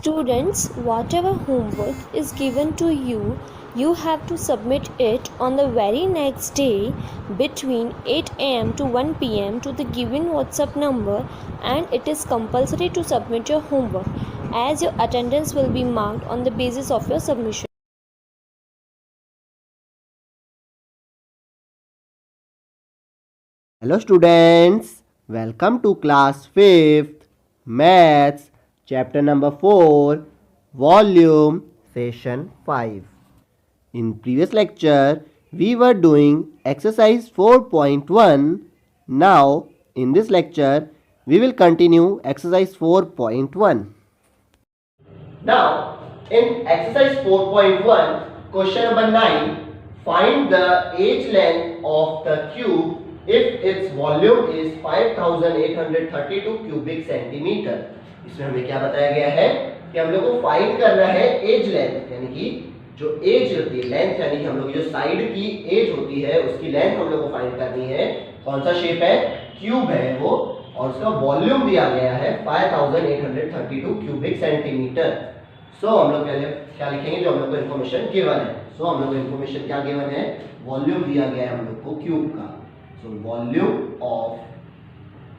Students, whatever homework is given to you, you have to submit it on the very next day between 8 am to 1 pm to the given WhatsApp number, and it is compulsory to submit your homework as your attendance will be marked on the basis of your submission. Hello students, welcome to class 5th Maths chapter number 4 volume session 5. In previous lecture we were doing exercise 4.1. Now in this lecture we will continue exercise 4.1. Now in exercise 4.1 question number 9, find the age length of the cube if its volume is 5832 cubic centimeter. इसमें हमें क्या बताया गया है कि हम लोग को फाइंड करना है एज लेंथ, यानी कि जो एज होती है, लेंथ यानी कि हम लोग जो साइड की एज होती है उसकी लेंथ हम लोग को फाइंड करनी है। कौन सा शेप है? क्यूब है वो, और उसका वॉल्यूम दिया गया है 5832 क्यूबिक सेंटीमीटर। सो हम लोग पहले क्या लिखेंगे? जो हम लोग को इन्फॉर्मेशन गिवन है। सो हम लोग को इन्फॉर्मेशन क्या गिवन है? वॉल्यूम दिया गया है हम लोग को क्यूब का। So volume of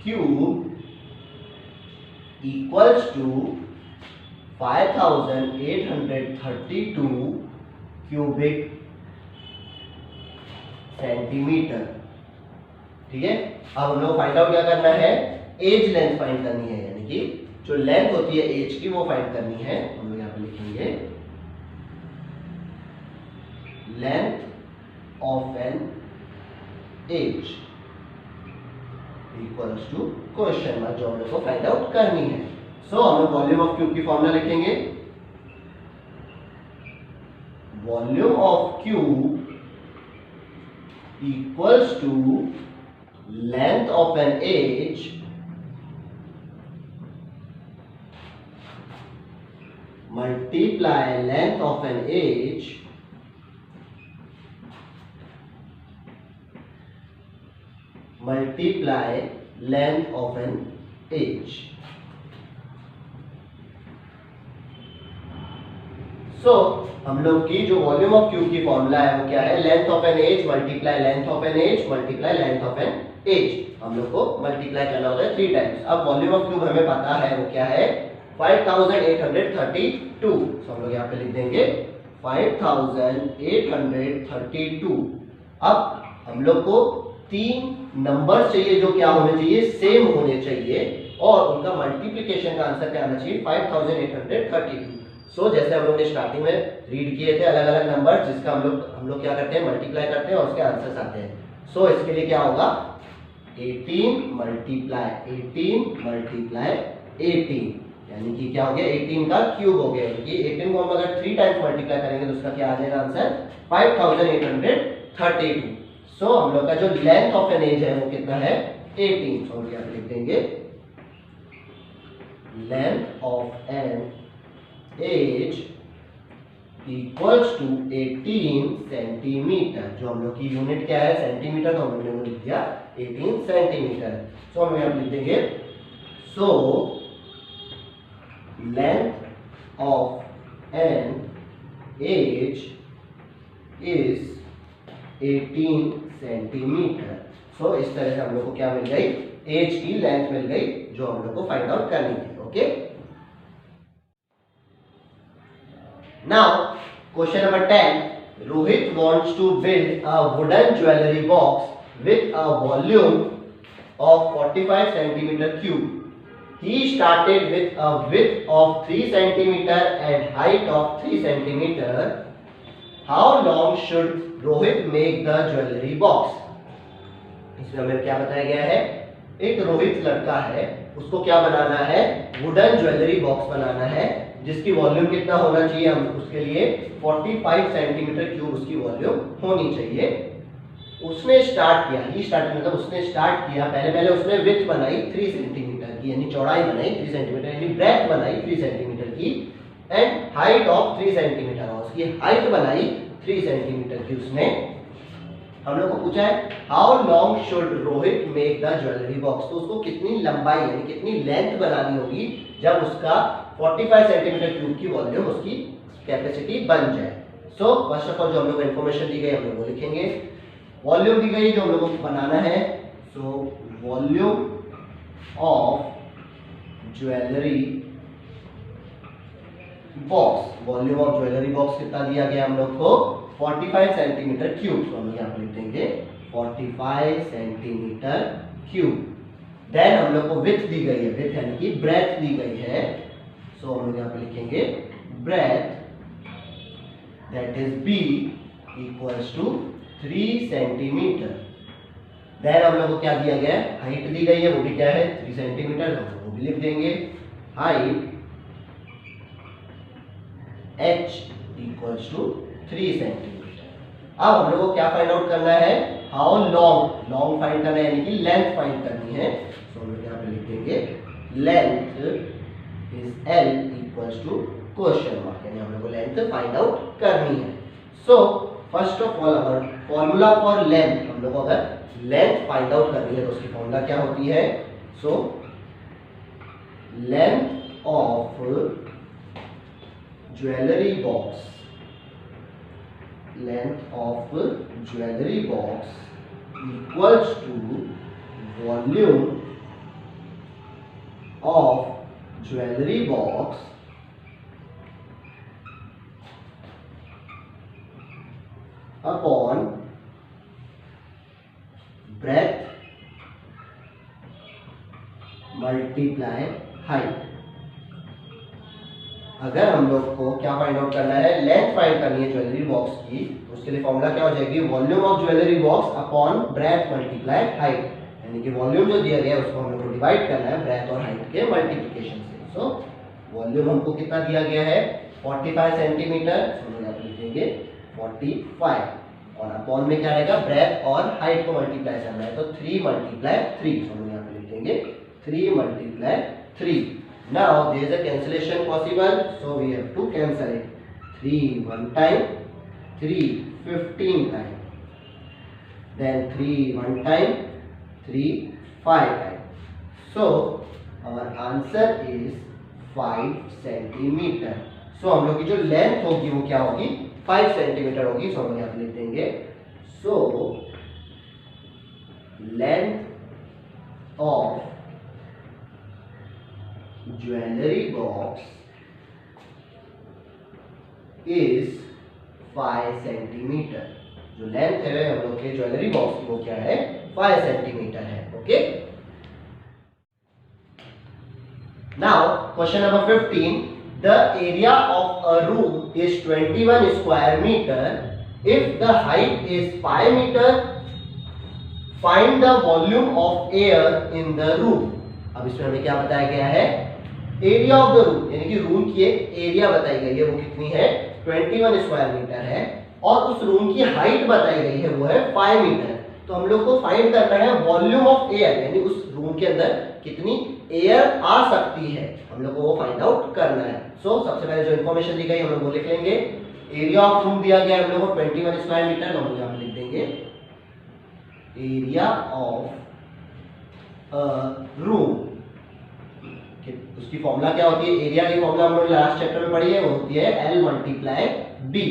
cube equals to 5832 cubic centimetre. ठीक है, अब हम लोग फाइंड आउट क्या करना है? एज लेंथ फाइंड करनी है, यानी कि जो लेंथ होती है एज की वो फाइंड करनी है। हम लोग यहाँ पे लिखेंगे length of an edge equals to question mark, जो हम लोग को फाइंड आउट करनी है। सो हम लोग वॉल्यूम ऑफ क्यूब की फॉर्मूला लिखेंगे। Volume of cube equals to length of an edge multiply length of an edge multiply length of an age. So हम लोग की जो वॉल्यूम ऑफ क्यूब की फॉर्मूला है वो क्या है? Length of an edge multiply length of an edge multiply length of an edge. हम लोग को मल्टीप्लाई करना होता है 3 टाइम्स। अब वॉल्यूम ऑफ क्यूब हमें पता है वो क्या है? 5832। सो हम लोग यहाँ पे लिख देंगे 5832। अब हम लोग को 3 नंबर चाहिए जो क्या होने चाहिए? सेम होने चाहिए, और उनका मल्टीप्लिकेशन का आंसर क्या आना चाहिए? 5832। सो जैसे हम लोग ने स्टार्टिंग में रीड किए थे अलग अलग नंबर, जिसका हम लोग क्या करते हैं? मल्टीप्लाई करते हैं और उसके आंसर्स आते हैं। सो इसके लिए क्या होगा? 18 मल्टीप्लाई 18, यानी कि क्या हो गया? 18 का क्यूब हो गया। यानी 18 को हम अगर 3 टाइम्स मल्टीप्लाई करेंगे तो उसका क्या आ जाएगा आंसर? 5832। सो हम लोग का जो लेंथ ऑफ एन एज है वो कितना है? 18। सो यहाँ पे लिख देंगे length of an edge equals to 18 centimetre. जो हम लोग की यूनिट क्या है? सेंटीमीटर, तो हम लोग ने लिख दिया 18 सेंटीमीटर। सो हम यहाँ पे लिख देंगे so length of an edge is 18 centimetre. So इस तरह से हम लोग को क्या मिल गई? एज की लेंथ मिल गई जो हम लोग को फाइंड आउट करनी थी। Okay, now question number 10, Rohit wants to build a wooden jewellery box with a volume of 45 centimetre cube. He started with a width of 3 centimeter and height of 3 centimeter. How long should Rohit make the jewellery box? इसमें हमें क्या बताया गया है? एक रोहित लड़का है, उसको क्या बनाना है? वुडन ज्वेलरी बॉक्स बनाना है, जिसकी वॉल्यूम कितना होना चाहिए? हम उसके लिए 45 सेंटीमीटर क्यूब उसकी वॉल्यूम होनी चाहिए। उसने स्टार्ट किया, ही स्टार्ट मतलब उसने स्टार्ट किया, पहले उसने विड्थ बनाई 3 सेंटीमीटर की, यानी चौड़ाई बनाई 3 सेंटीमीटर, यानी ब्रेथ बनाई 3 सेंटीमीटर की, एंड हाइट ऑफ 3 सेंटीमीटर, और उसकी हाइट बनाई 3 सेंटीमीटर की उसने। हम लोग को पूछा है how long should Rohit make the jewellery box, तो उसको कितनी लंबाई यानी कितनी लेंथ बनानी होगी जब उसका 45 सेंटीमीटर क्यूब की वॉल्यूम उसकी कैपेसिटी बन जाए। सो फर्स्ट ऑफ ऑल जो हम लोग को इन्फॉर्मेशन दी गई हम लोग वो लिखेंगे, वॉल्यूम दी गई जो हम लोगों को बनाना है, सो volume of jewellery box, volume of jewellery box कितना दिया गया हम लोग को 45 सेंटीमीटर क्यूब, तो हम यहाँ पे लिख देंगे 45 सेंटीमीटर क्यूब। देन हम लोग को विड्थ दी गई है, विड्थ यानी कि ब्रेथ दी गई है, सो हम लोग यहाँ पे लिखेंगे breadth that is b equals to 3 centimetre. Then हम लोग को क्या दिया गया है, हाइट दी गई है, वो भी क्या है 3 सेंटीमीटर, हम लोग वो भी लिख देंगे height h equals to 3 centimetre. अब हम लोग को क्या फाइंड आउट करना है, हाउ लॉन्ग, लॉन्ग फाइंड करना है यानी कि लेंथ फाइंड करनी है, तो हम लोग यहाँ पे लिख देंगे length is l equals to question mark, यानी हम लोग को लेंथ फाइंड आउट करनी है। सो फर्स्ट ऑफ ऑल अगर फॉर्मूला फॉर लेंथ, हम लोग को अगर लेंथ फाइंड आउट करनी है तो उसकी फॉर्मूला क्या होती है, so length of jewellery box, length of jewellery box equals to volume of jewellery box upon breadth multiply height. अगर हम लोग को क्या फाइंड आउट करना है, लेंथ फाइंड करनी है ज्वेलरी बॉक्स की, तो उसके लिए फॉर्मूला क्या हो जाएगी, volume of jewellery box upon breadth multiply height, यानी कि वॉल्यूम जो दिया गया है उसको हम लोग को डिवाइड करना है ब्रेथ और हाइट के मल्टीप्लिकेशन से। सो वॉल्यूम हमको कितना दिया गया है 45 सेंटीमीटर, हम लोग लिख देंगे 45, और अपॉन में क्या रहेगा ब्रेथ और हाइट को मल्टीप्लाई करना है, तो 3 मल्टीप्लाई 3, हम लोग यहाँ पे लिख देंगे 3 multiply 3। Now there is a cancellation possible, so we have to cancel it. 3 one time, 3 15 time, then 3 one time, 3 5 time. So our answer is 5 centimeter. So हम लोग की जो लेंथ होगी वो क्या होगी 5 सेंटीमीटर होगी, so हम यहाँ पे लिख देंगे so length of jewellery box is 5 centimetre, जो लेंथ है हम लोग के ज्वेलरी बॉक्स की वो क्या है 5 सेंटीमीटर है। Okay, now question number 15, the area of a room is 21 square metre, if the height is 5 metre, find the volume of air in the room. अब इसमें हमें क्या बताया गया है, एरिया ऑफ द रूम यानी कि रूम की एक एरिया बताई गई है, वो कितनी है 21 स्क्वायर मीटर है, और उस रूम की हाइट बताई गई है वो है 5 मीटर। तो हम लोग को फाइंड करना है वॉल्यूम ऑफ एयर, यानी उस रूम के अंदर कितनी एयर आ सकती है, हम लोग को वो फाइंड आउट करना है। सो सबसे पहले जो इन्फॉर्मेशन दी गई हम लोग वो लिख लेंगे, एरिया ऑफ रूम दिया गया है हम लोग को 21 स्क्वायर मीटर, हम लोग यहाँ पे लिख देंगे एरिया ऑफ रूम, उसकी फॉर्मूला क्या होती है, एरिया की फॉर्मूला हम लोग लास्ट चैप्टर में पढ़ी है, वो होती है L मल्टीप्लाई B,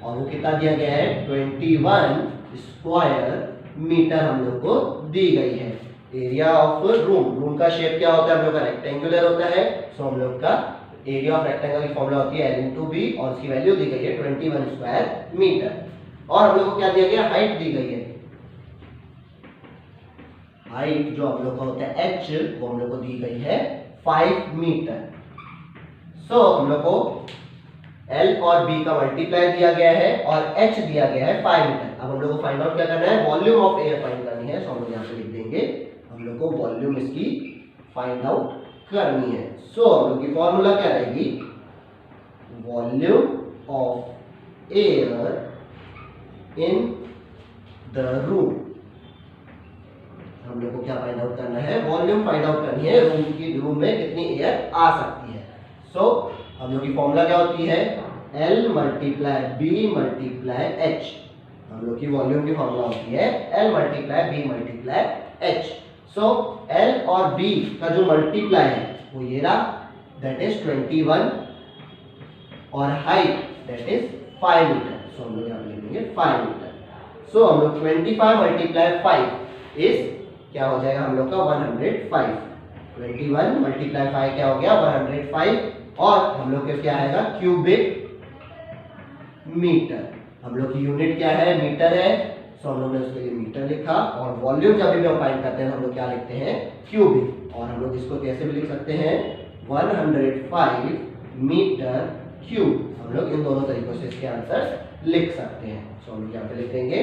और वो कितना दिया गया है 21 स्क्वायर मीटर हम लोग को दी गई है। एरिया ऑफ रूम, रूम का शेप क्या होता है हम लोग का रेक्टेंगुलर होता है, सो हम लोग का एरिया ऑफ रेक्टेंगल की फॉर्मूला होती है L इंटू B, और उसकी वैल्यू दी गई है 21 स्क्वायर मीटर, और हम लोग को क्या दिया गया, हाइट दी गई है, हाइट जो हम लोग का होता है H, वो हम लोग को दी गई है 5 मीटर। सो हम लोग को L और B का मल्टीप्लाई दिया गया है और H दिया गया है 5 मीटर। अब हम लोग को फाइंड आउट क्या करना है, वॉल्यूम ऑफ एयर फाइंड करनी है, सो हम लोग यहाँ पे लिख देंगे, हम लोग को वॉल्यूम इसकी फाइंड आउट करनी है। सो हम लोग की फॉर्मूला क्या रहेगी, volume of air in the room, हम लोग को क्या फाइंड आउट करना है, वॉल्यूम फाइंड आउट करनी है, रूम में कितनी एयर आ सकती है। सो हम लोग की फॉर्मूला क्या होती है, L multiply B multiply H, हम लोग की वॉल्यूम की फॉर्मूला होती है L multiply B multiply H। सो L और B का जो मल्टीप्लाई है वो ये रहा, दैट इज 21, और हाइट दैट इज 5 मीटर। सो हम लोग यहाँ लिख देंगे 5 मीटर। सो हम लोग 25 मल्टीप्लाई 5 इज क्या हो जाएगा हम लोग का 105। 21 मल्टीप्लाई 5 क्या हो गया 105, और हम लोग के क्या आएगा क्यूबिक मीटर। हम लोग की यूनिट क्या है मीटर है, सो हम लोग ने उसके लिए मीटर लिखा, और वॉल्यूम जब भी हम फाइंड करते हैं हम लोग क्या लिखते हैं क्यूबिक, और हम लोग इसको कैसे भी लिख सकते हैं 105 मीटर क्यूब। हम लोग इन दोनों तरीकों से इसके आंसर लिख सकते हैं। सो हम लोग यहाँ पे लिख देंगे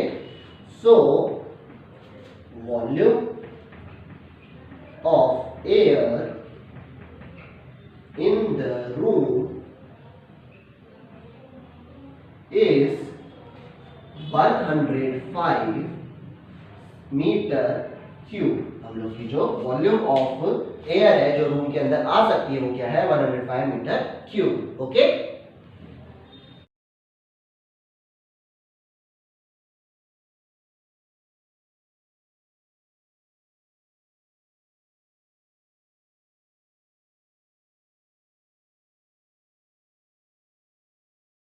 so volume of air in the room is 105 metre cube. हम लोग की जो वॉल्यूम ऑफ एयर है जो रूम के अंदर आ सकती है वो क्या है 105 मीटर क्यूब। ओके।